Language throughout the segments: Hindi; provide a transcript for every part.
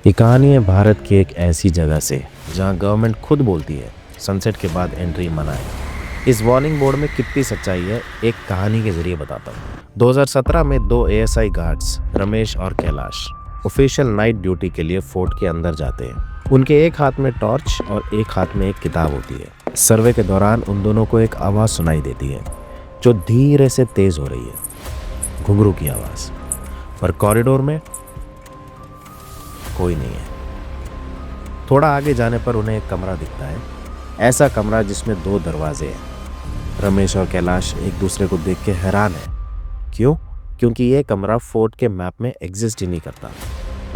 ये कहानी है भारत की एक ऐसी जगह से जहाँ गवर्नमेंट खुद बोलती है सनसेट के बाद एंट्री मना है। इस वार्निंग बोर्ड में कितनी सच्चाई है एक कहानी के जरिए बताता हूँ। 2017 में दो एएसआई गार्ड्स रमेश और कैलाश ऑफिशियल नाइट ड्यूटी के लिए फोर्ट के अंदर जाते हैं। उनके एक हाथ में टॉर्च और एक हाथ में एक किताब होती है। सर्वे के दौरान उन दोनों को एक आवाज़ सुनाई देती है जो धीरे से तेज हो रही है, घुंघरू की आवाज़। पर कॉरिडोर में कोई नहीं है। थोड़ा आगे जाने पर उन्हें एक कमरा दिखता है, ऐसा कमरा जिसमें दो दरवाजे हैं। रमेश और कैलाश एक दूसरे को देख के हैरान है। क्यों? क्योंकि ये कमरा फोर्ट के मैप में एग्जिस्ट ही नहीं करता।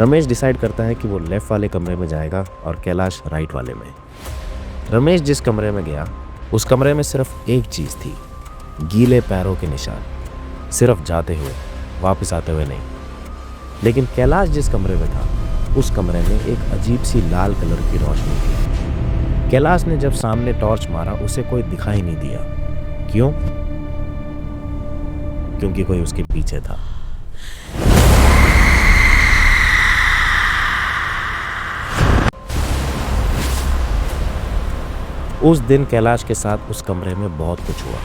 रमेश डिसाइड करता है कि वो लेफ्ट वाले कमरे में जाएगा और कैलाश राइट वाले में। रमेश जिस कमरे में गया उस कमरे में सिर्फ एक चीज़ थी, गीले पैरों के निशान, सिर्फ जाते हुए, वापस आते हुए नहीं। लेकिन कैलाश जिस कमरे में था उस कमरे में एक अजीब सी लाल कलर की रोशनी थी। कैलाश ने जब सामने टॉर्च मारा उसे कोई दिखाई नहीं दिया। क्यों? क्योंकि कोई उसके पीछे था। उस दिन कैलाश के साथ उस कमरे में बहुत कुछ हुआ।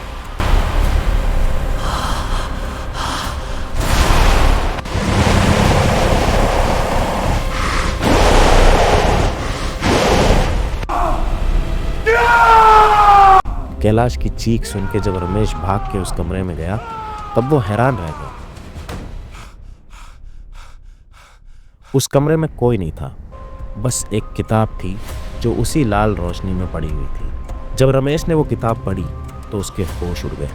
कैलाश की चीख सुन के जब रमेश भाग के उस कमरे में गया तब वो हैरान रह गया। उस कमरे में कोई नहीं था, बस एक किताब थी जो उसी लाल रोशनी में पड़ी हुई थी। जब रमेश ने वो किताब पढ़ी तो उसके होश उड़ गए,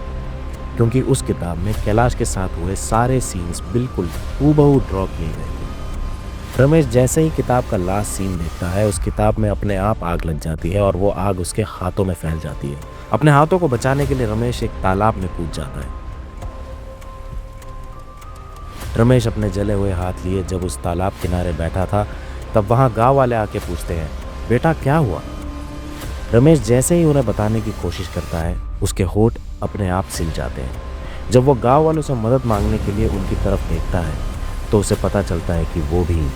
क्योंकि उस किताब में कैलाश के साथ हुए सारे सीन्स बिल्कुल हूबहू ड्रॉ किए गए थे। रमेश जैसे ही किताब का लास्ट सीन देखता है उस किताब में अपने आप आग लग जाती है और वो आग उसके हाथों में फैल जाती है। अपने हाथों को बचाने के लिए रमेश एक तालाब में कूद जाता है। रमेश अपने जले हुए हाथ लिए जब उस तालाब किनारे बैठा था तब वहां गांव वाले आके पूछते हैं, बेटा क्या हुआ? रमेश जैसे ही उन्हें बताने की कोशिश करता है उसके होंठ अपने आप सिल जाते हैं। जब वो गांव वालों से मदद मांगने के लिए उनकी तरफ देखता है तो उसे पता चलता है कि वो भी